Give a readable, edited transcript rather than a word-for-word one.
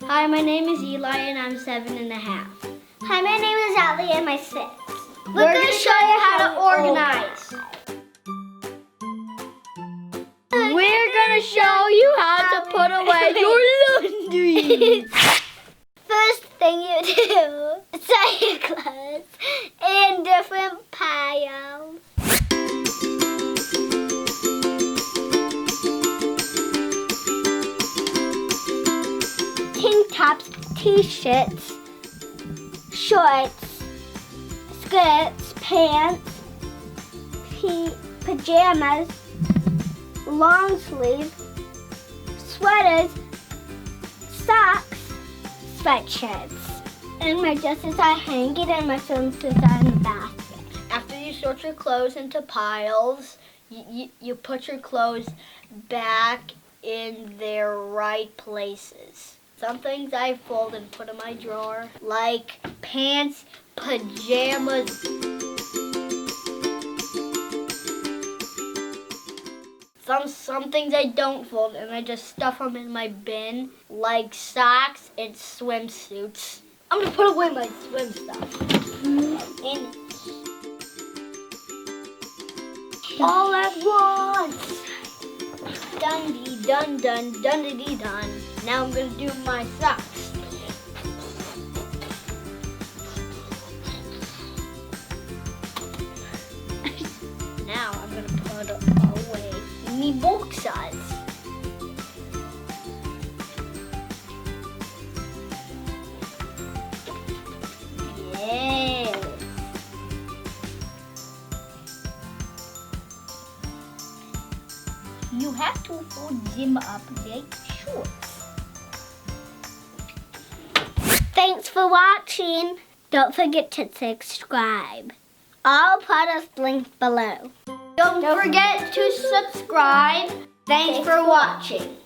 Hi, my name is Eli and I'm 7.5. Hi, my name is Allie and I'm 6. We're going to show you how to organize. We're going to show you how to put away your laundry. First thing you do is set your clothes in different piles. Tank tops, t-shirts, shorts, skirts, pants, pajamas, long sleeve, sweaters, socks, sweatshirts. And my dresses are hanging and my swimsuits are in the basket. After you sort your clothes into piles, you put your clothes back in their right places. Some things I fold and put in my drawer, like pants, pajamas. Some things I don't fold and I just stuff them in my bin, like socks and swimsuits. I'm gonna put away my swim stuff. And all at once. Dun-dee dun dun dun-dee dun. Now I'm gonna do my socks. Now I'm gonna put away me boxers. Yes. You have to fold them up like shorts. Thanks for watching. Don't forget to subscribe. All products linked below. Don't forget to subscribe. Thanks for watching.